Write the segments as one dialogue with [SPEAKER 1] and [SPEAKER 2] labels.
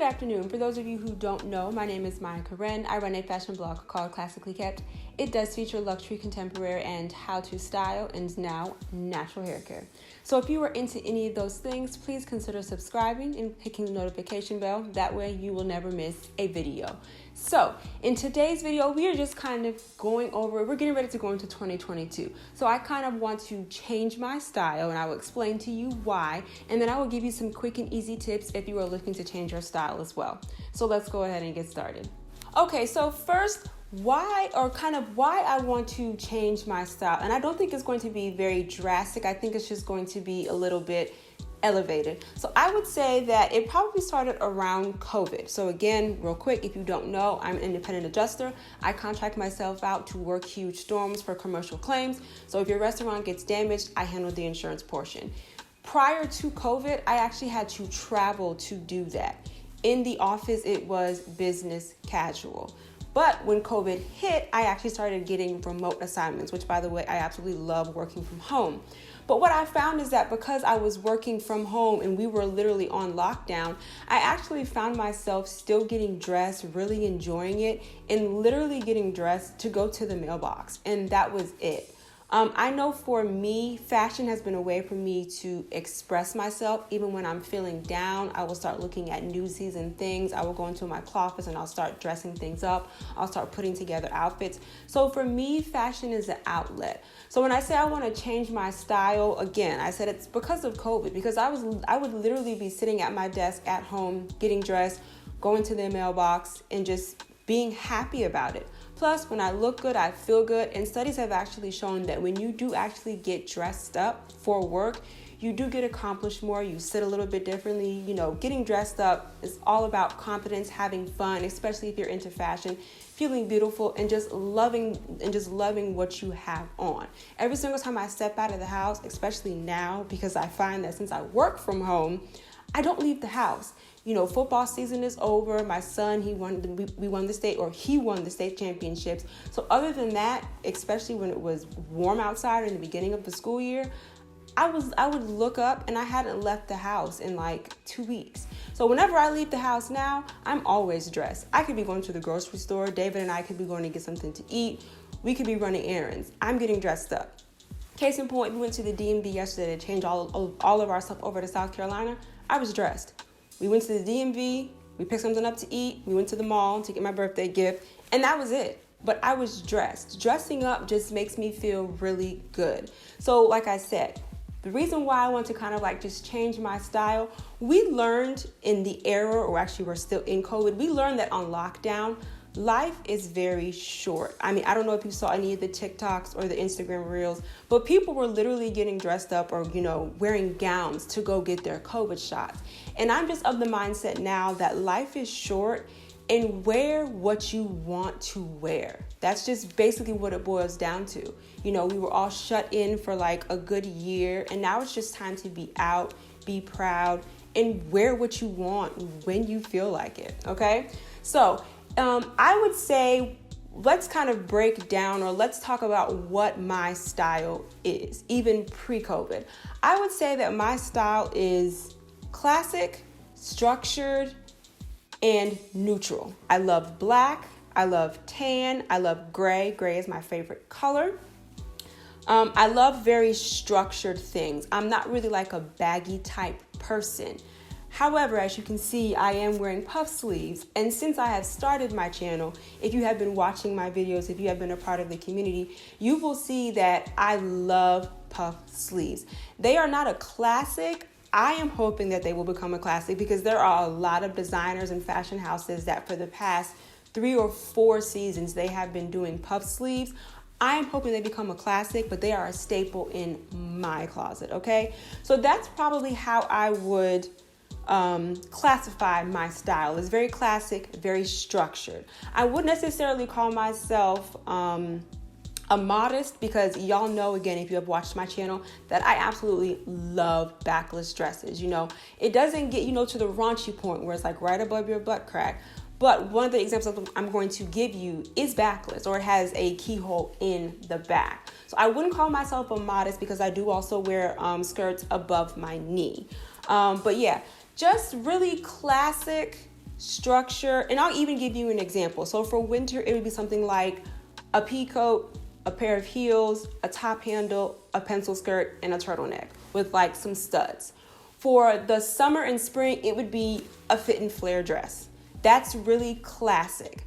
[SPEAKER 1] afternoon. For those of you who don't know, my name is Maya Karen. I run a fashion blog called Classically Kept. It does feature luxury, contemporary, and how-to style, and now natural hair care. So if you are into any of those things, please consider subscribing and clicking the notification bell. That way you will never miss a video. So in today's video, we are just kind of we're getting ready to go into 2022. So I kind of want to change my style, and I will explain to you why. And then I will give you some quick and easy tips if you are looking to change your style as well. So let's go ahead and get started. Okay, so first, why I want to change my style. And I don't think it's going to be very drastic. I think it's just going to be a little bit elevated. So I would say that it probably started around COVID. So again, real quick, if you don't know, I'm an independent adjuster. I contract myself out to work huge storms for commercial claims. So if your restaurant gets damaged, I handle the insurance portion. Prior to COVID, I actually had to travel to do that. In the office, it was business casual. But when COVID hit, I actually started getting remote assignments, which, by the way, I absolutely love working from home. But what I found is that because I was working from home and we were literally on lockdown, I actually found myself still getting dressed, really enjoying it, and literally getting dressed to go to the mailbox. And that was it. I know for me, fashion has been a way for me to express myself. Even when I'm feeling down, I will start looking at new season things. I will go into my closet and I'll start dressing things up. I'll start putting together outfits. So for me, fashion is an outlet. So when I say I want to change my style, again, I said it's because of COVID, because I would literally be sitting at my desk at home, getting dressed, going to the mailbox, and just being happy about it. Plus, when I look good, I feel good. And studies have actually shown that when you do actually get dressed up for work, you do get accomplished more. You sit a little bit differently. You know, getting dressed up is all about confidence, having fun, especially if you're into fashion, feeling beautiful, and just loving what you have on. Every single time I step out of the house, especially now, because I find that since I work from home, I don't leave the house. You know, football season is over. My son, he won the state championships. So other than that, especially when it was warm outside in the beginning of the school year, I would look up and I hadn't left the house in like 2 weeks. So whenever I leave the house now, I'm always dressed. I could be going to the grocery store. David and I could be going to get something to eat. We could be running errands. I'm getting dressed up. Case in point, we went to the DMV yesterday to change all of our stuff over to South Carolina. I was dressed. We went to the DMV, we picked something up to eat, we went to the mall to get my birthday gift, and that was it. But I was dressed. Dressing up just makes me feel really good. So like I said, the reason why I want to kind of like just change my style, we learned in the era, or actually we're still in COVID, we learned that on lockdown, life is very short. I mean, I don't know if you saw any of the TikToks or the Instagram reels, but people were literally getting dressed up or, wearing gowns to go get their COVID shots. And I'm just of the mindset now that life is short and wear what you want to wear. That's just basically what it boils down to. We were all shut in for like a good year, and now it's just time to be out, be proud, and wear what you want when you feel like it, okay? So, I would say let's kind of break down, or let's talk about what my style is, even pre-COVID. I would say that my style is classic, structured, and neutral. I love black. I love tan. I love gray. Gray is my favorite color. I love very structured things. I'm not really like a baggy type person. However, as you can see, I am wearing puff sleeves. And since I have started my channel, if you have been watching my videos, if you have been a part of the community, you will see that I love puff sleeves. They are not a classic. I am hoping that they will become a classic because there are a lot of designers and fashion houses that for the past 3 or 4 seasons, they have been doing puff sleeves. I am hoping they become a classic, but they are a staple in my closet, okay? So that's probably how I would classify my style. It's very classic, very structured. I wouldn't necessarily call myself a modest, because y'all know, again, if you have watched my channel, that I absolutely love backless dresses. It doesn't get to the raunchy point where it's like right above your butt crack. But one of the examples I'm going to give you is backless, or it has a keyhole in the back. So I wouldn't call myself a modest because I do also wear skirts above my knee. But yeah, just really classic, structure, and I'll even give you an example. So for winter, it would be something like a pea coat, a pair of heels, a top handle, a pencil skirt, and a turtleneck with like some studs. For the summer and spring, it would be a fit and flare dress. That's really classic.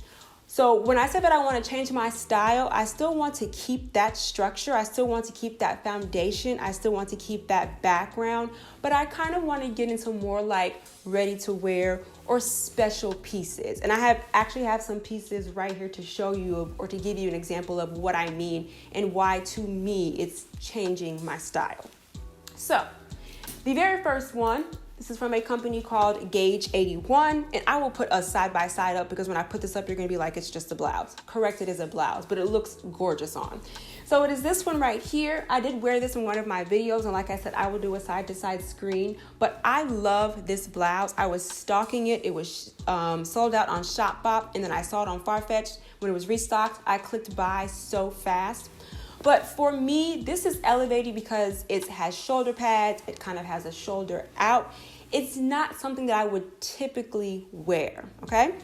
[SPEAKER 1] So when I said that I want to change my style, I still want to keep that structure. I still want to keep that foundation. I still want to keep that background, but I kind of want to get into more like ready to wear or special pieces. And I actually have some pieces right here to show you or to give you an example of what I mean and why to me it's changing my style. So the very first one, this is from a company called Gauge 81, and I will put a side by side up because when I put this up, you're gonna be like, it's just a blouse. Correct, it is a blouse, but it looks gorgeous on. So it is this one right here. I did wear this in one of my videos, and like I said, I will do a side to side screen, but I love this blouse. I was stalking it. It was sold out on Shopbop, and then I saw it on Farfetch. When it was restocked, I clicked buy so fast. But for me, this is elevated because it has shoulder pads. It kind of has a shoulder out. It's not something that I would typically wear, okay?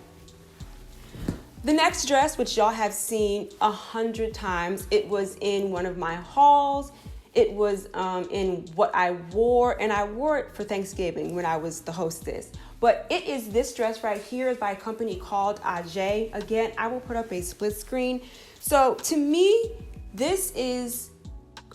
[SPEAKER 1] The next dress, which y'all have seen 100 times, it was in one of my hauls. It was in what I wore, and I wore it for Thanksgiving when I was the hostess. But it is this dress right here by a company called Ajay. Again, I will put up a split screen. So to me, this is,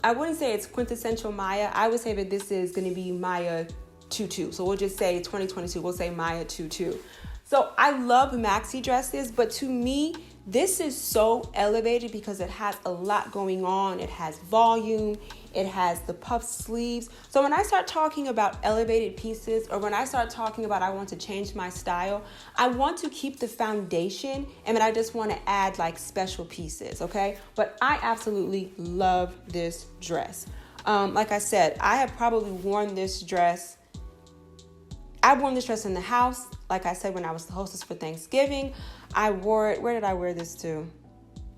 [SPEAKER 1] I wouldn't say it's quintessential Maya. I would say that this is going to be Maya 2.2. So we'll just say 2022. We'll say Maya 2.2. So I love maxi dresses, but to me, this is so elevated because it has a lot going on. It has volume. It has the puff sleeves. So when I start talking about elevated pieces, or when I start talking about I want to change my style, I want to keep the foundation, and then I just want to add like special pieces, okay? But I absolutely love this dress. Like I said, I have probably worn this dress. I've worn this dress in the house. Like I said, when I was the hostess for Thanksgiving, I wore it. Where did I wear this to?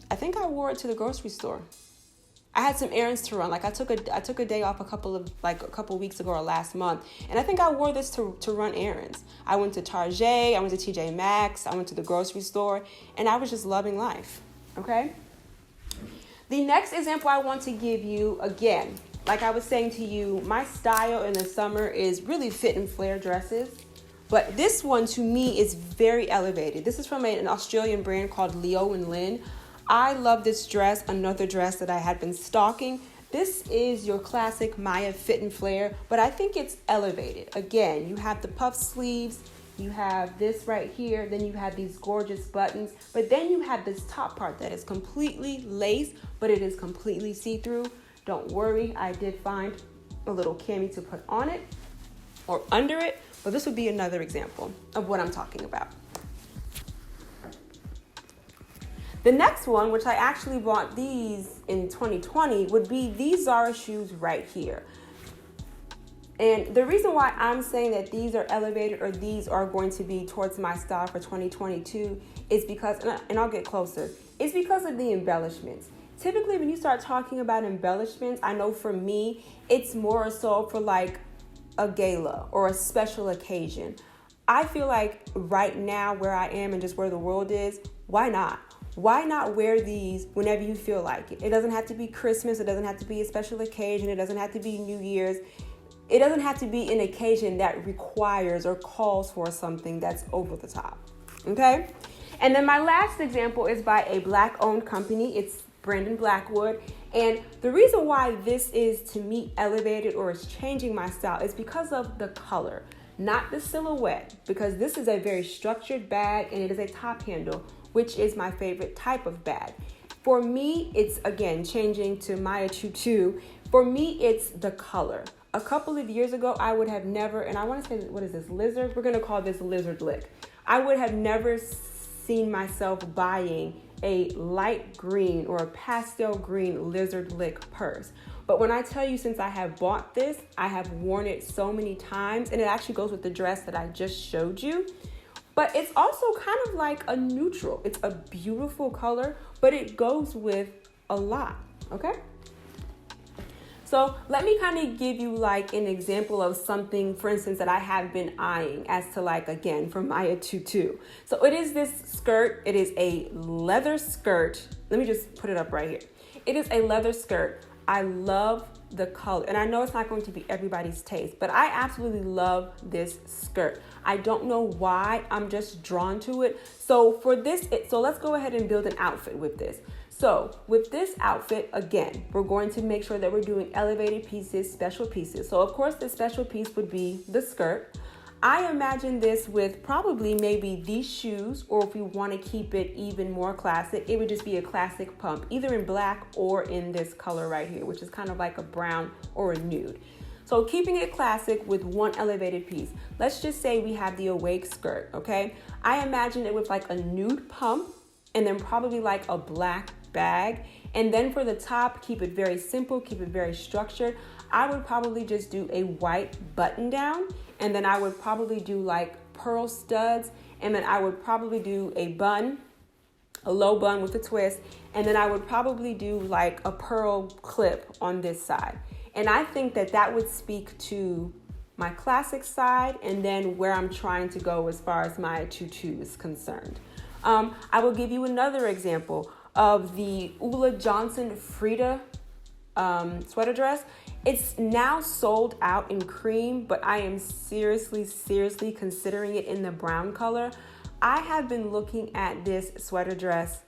[SPEAKER 1] I think I wore it to the grocery store. I had some errands to run. Like I took a day off a couple weeks ago or last month, and I think I wore this to run errands. I went to Target, I went to TJ Maxx, I went to the grocery store, and I was just loving life. Okay. The next example I want to give you, again, like I was saying to you, my style in the summer is really fit and flare dresses. But this one, to me, is very elevated. This is from an Australian brand called Leo and Lynn. I love this dress, another dress that I had been stalking. This is your classic Maya fit and flare, but I think it's elevated. Again, you have the puff sleeves, you have this right here, then you have these gorgeous buttons, but then you have this top part that is completely lace, but it is completely see-through. Don't worry, I did find a little cami to put on it or under it, but this would be another example of what I'm talking about. The next one, which I actually bought these in 2020, would be these Zara shoes right here. And the reason why I'm saying that these are elevated or these are going to be towards my style for 2022 is because, and I'll get closer, it's because of the embellishments. Typically, when you start talking about embellishments, I know for me, it's more so for like a gala or a special occasion. I feel like right now where I am and just where the world is, why not? Why not wear these whenever you feel like it? It doesn't have to be Christmas. It doesn't have to be a special occasion. It doesn't have to be New Year's. It doesn't have to be an occasion that requires or calls for something that's over the top, okay? And then my last example is by a Black-owned company. It's Brandon Blackwood. And the reason why this is, to me, elevated or is changing my style is because of the color, not the silhouette, because this is a very structured bag and it is a top handle, which is my favorite type of bag. For me, it's, again, changing to Maya 2.2. For me, it's the color. A couple of years ago, I would have never, and I want to say, what is this, lizard? We're going to call this lizard lick. I would have never seen myself buying a light green or a pastel green lizard lick purse. But when I tell you, since I have bought this, I have worn it so many times, and it actually goes with the dress that I just showed you. But it's also kind of like a neutral. It's a beautiful color, but it goes with a lot, okay? So let me kind of give you like an example of something, for instance, that I have been eyeing as to like, again, for Maya Tutu. So it is this skirt. It is a leather skirt. Let me just put it up right here. It is a leather skirt. I love the color, and I know it's not going to be everybody's taste, but I absolutely love this skirt. I don't know why, I'm just drawn to it. So for this, so let's go ahead and build an outfit with this. So with this outfit, again, we're going to make sure that we're doing elevated pieces, special pieces. So of course the special piece would be the skirt. I imagine this with probably maybe these shoes, or if we want to keep it even more classic, it would just be a classic pump, either in black or in this color right here, which is kind of like a brown or a nude. So keeping it classic with one elevated piece. Let's just say we have the awake skirt, okay? I imagine it with like a nude pump and then probably like a black bag. And then for the top, keep it very simple, keep it very structured. I would probably just do a white button down, and then I would probably do like pearl studs, and then I would probably do a bun, a low bun with a twist, and then I would probably do like a pearl clip on this side. And I think that that would speak to my classic side and then where I'm trying to go as far as my tutu is concerned. I will give you another example of the Ula Johnson Frida sweater dress. It's now sold out in cream, but I am seriously considering it in the brown color. I have been looking at this sweater dress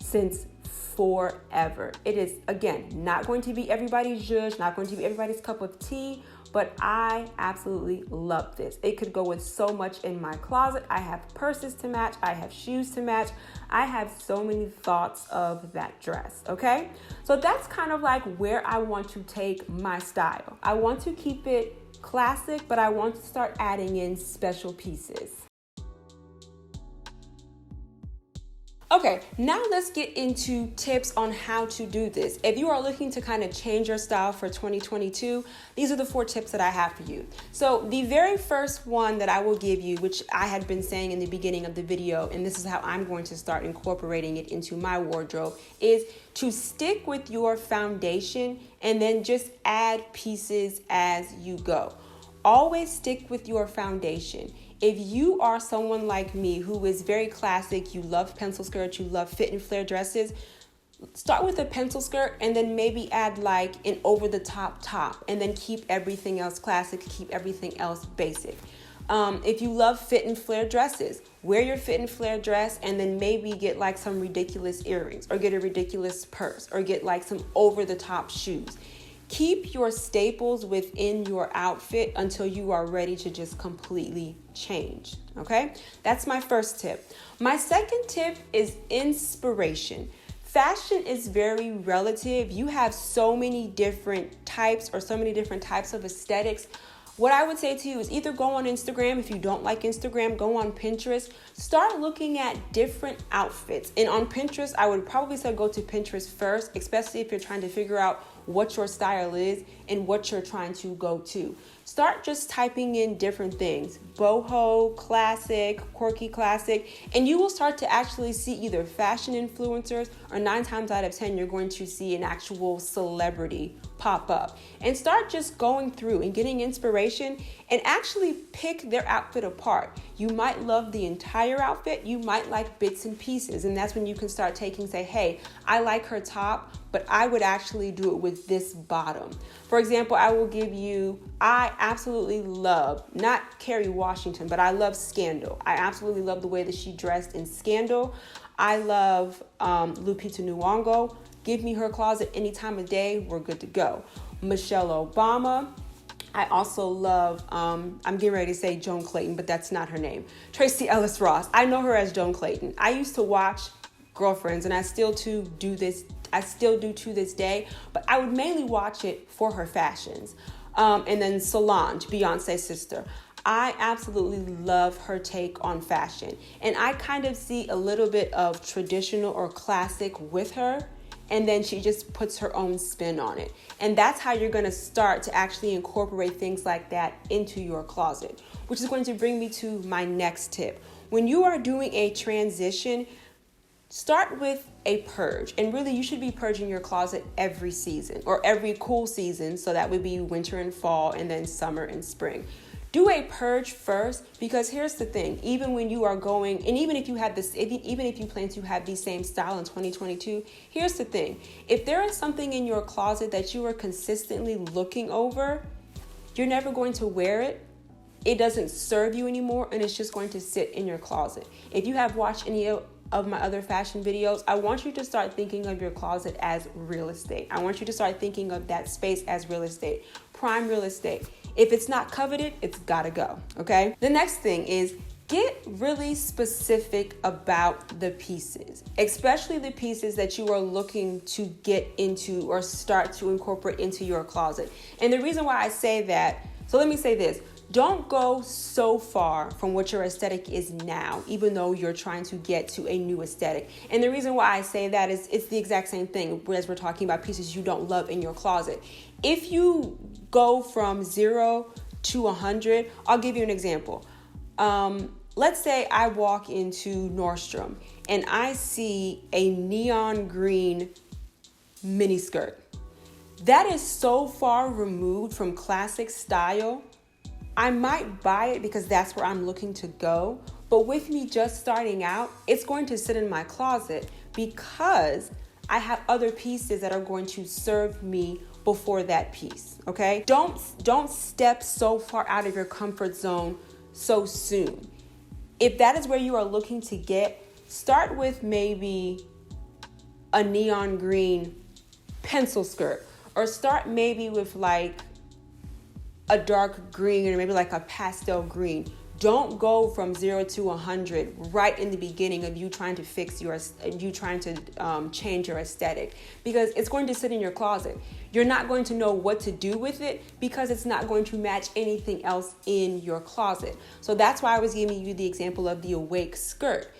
[SPEAKER 1] since forever. It is, again, not going to be everybody's zhuzh, not going to be everybody's cup of tea, but I absolutely love this. It could go with so much in my closet. I have purses to match. I have shoes to match. I have so many thoughts of that dress, okay? So that's kind of like where I want to take my style. I want to keep it classic, but I want to start adding in special pieces. Okay, now let's get into tips on how to do this. If you are looking to kind of change your style for 2022, these are the 4 tips that I have for you. So the very first one that I will give you, which I had been saying in the beginning of the video, and this is how I'm going to start incorporating it into my wardrobe, is to stick with your foundation and then just add pieces as you go. Always stick with your foundation. If you are someone like me who is very classic, you love pencil skirts, you love fit and flare dresses, start with a pencil skirt and then maybe add like an over-the-top top and then keep everything else classic, keep everything else basic. If you love fit and flare dresses, wear your fit and flare dress and then maybe get like some ridiculous earrings or get a ridiculous purse or get like some over-the-top shoes. Keep your staples within your outfit until you are ready to just completely change, okay? That's my first tip. My second tip is inspiration. Fashion is very relative. You have so many different types or so many different types of aesthetics. What I would say to you is either go on Instagram. If you don't like Instagram, go on Pinterest. Start looking at different outfits. And on Pinterest, I would probably say go to Pinterest first, especially if you're trying to figure out what your style is and what you're trying to go to. Start just typing in different things, boho, classic, quirky classic, and you will start to actually see either fashion influencers or 9 times out of 10, you're going to see an actual celebrity pop up. And start just going through and getting inspiration and actually pick their outfit apart. You might love the entire outfit, you might like bits and pieces, and that's when you can start taking, say, hey, I like her top, but I would actually do it with this bottom. For example, I will give you, I absolutely love, not Kerry Washington, but I love Scandal. I absolutely love the way that she dressed in Scandal. I love Lupita Nyong'o. Give me her closet any time of day, we're good to go. Michelle Obama. I also love, I'm getting ready to say Joan Clayton, but that's not her name. Tracee Ellis Ross. I know her as Joan Clayton. I used to watch Girlfriends, and I still do to this day, but I would mainly watch it for her fashions. And then Solange, Beyonce's sister. I absolutely love her take on fashion. And I kind of see a little bit of traditional or classic with her. And then she just puts her own spin on it. And that's how you're gonna start to actually incorporate things like that into your closet, which is going to bring me to my next tip. When you are doing a transition, start with a purge. And really, you should be purging your closet every season, or every cool season. So that would be winter and fall, and then summer and spring. Do a purge first, because here's the thing. Even when you are going, and even if you have this, even if you plan to have the same style in 2022, here's the thing. If there is something in your closet that you are consistently looking over, you're never going to wear it. It doesn't serve you anymore, and it's just going to sit in your closet. If you have watched any of my other fashion videos, I want you to start thinking of your closet as real estate. I want you to start thinking of that space as real estate, prime real estate. If it's not coveted, it's gotta go, okay? The next thing is get really specific about the pieces, especially the pieces that you are looking to get into or start to incorporate into your closet. And the reason why I say that, so let me say this. Don't go so far from what your aesthetic is now, even though you're trying to get to a new aesthetic. And the reason why I say that is it's the exact same thing as we're talking about pieces you don't love in your closet. If you go from 0 to 100, I'll give you an example. Let's say I walk into Nordstrom and I see a neon green mini skirt. That is so far removed from classic style. I might buy it because that's where I'm looking to go. But with me just starting out, it's going to sit in my closet because I have other pieces that are going to serve me before that piece, okay? Don't step so far out of your comfort zone so soon. If that is where you are looking to get, start with maybe a neon green pencil skirt, or start maybe with like a dark green, or maybe like a pastel green. Don't go from 0 to 100 right in the beginning of you trying to change your aesthetic, because it's going to sit in your closet. You're not going to know what to do with it because it's not going to match anything else in your closet. So that's why I was giving you the example of the awake skirt.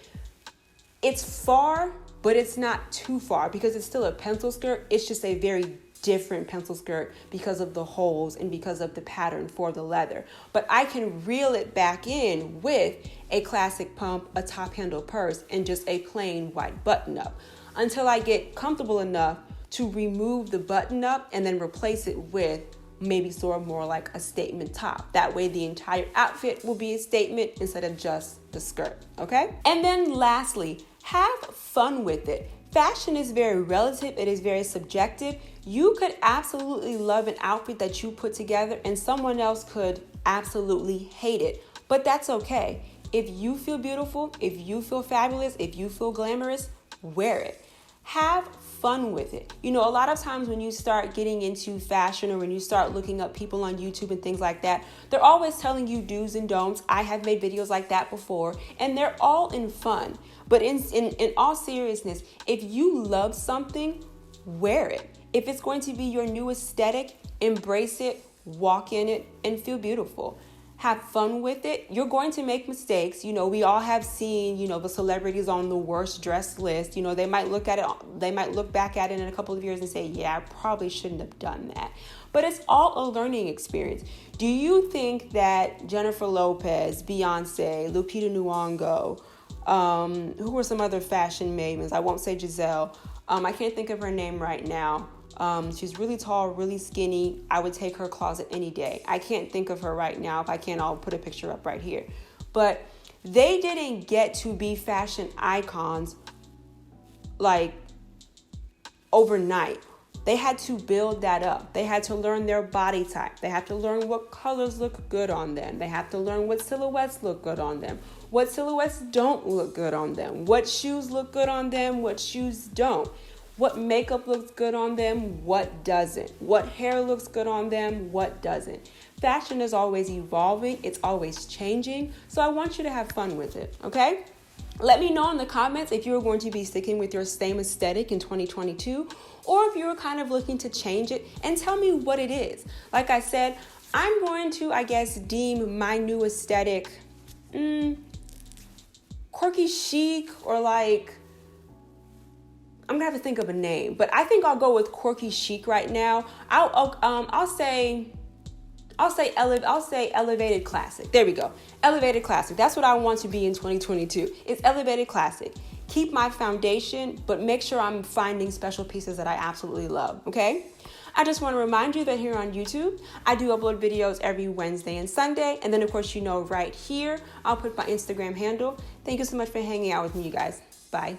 [SPEAKER 1] It's far, but it's not too far because it's still a pencil skirt. It's just a very different pencil skirt because of the holes and because of the pattern for the leather. But I can reel it back in with a classic pump, a top handle purse, and just a plain white button up until I get comfortable enough to remove the button up and then replace it with maybe sort of more like a statement top. That way the entire outfit will be a statement instead of just the skirt, okay? And then lastly, have fun with it. Fashion is very relative. It is very subjective. You could absolutely love an outfit that you put together and someone else could absolutely hate it, but that's okay. If you feel beautiful, if you feel fabulous, if you feel glamorous, wear it. Have fun with it. You know, a lot of times when you start getting into fashion or when you start looking up people on YouTube and things like that, they're always telling you do's and don'ts. I have made videos like that before, and they're all in fun. But in all seriousness, if you love something, wear it. If it's going to be your new aesthetic, embrace it, walk in it, and feel beautiful. Have fun with it. You're going to make mistakes. You know, we all have seen, the celebrities on the worst dressed list. You know, they might look back at it in a couple of years and say, yeah, I probably shouldn't have done that. But it's all a learning experience. Do you think that Jennifer Lopez, Beyonce, Lupita Nyong'o, who were some other fashion mavens? I won't say Giselle. I can't think of her name right now. She's really tall, really skinny. I would take her closet any day. I can't think of her right now. If I can, I'll put a picture up right here. But they didn't get to be fashion icons like overnight. They had to build that up. They had to learn their body type. They have to learn what colors look good on them. They have to learn what silhouettes look good on them, what silhouettes don't look good on them, what shoes look good on them, what shoes don't. What makeup looks good on them, what doesn't. What hair looks good on them, what doesn't. Fashion is always evolving. It's always changing. So I want you to have fun with it, okay? Let me know in the comments if you're going to be sticking with your same aesthetic in 2022 or if you're kind of looking to change it, and tell me what it is. Like I said, I'm going to, deem my new aesthetic quirky chic, or like, I'm gonna have to think of a name, but I think I'll go with quirky chic right now. I'll say elevated classic. There we go. Elevated classic. That's what I want to be in 2022. It's elevated classic. keep my foundation, but make sure I'm finding special pieces that I absolutely love, okay? I just want to remind you that here on YouTube, I do upload videos every Wednesday and Sunday. And then, of course, you know, right here, I'll put my Instagram handle. Thank you so much for hanging out with me, you guys. Bye.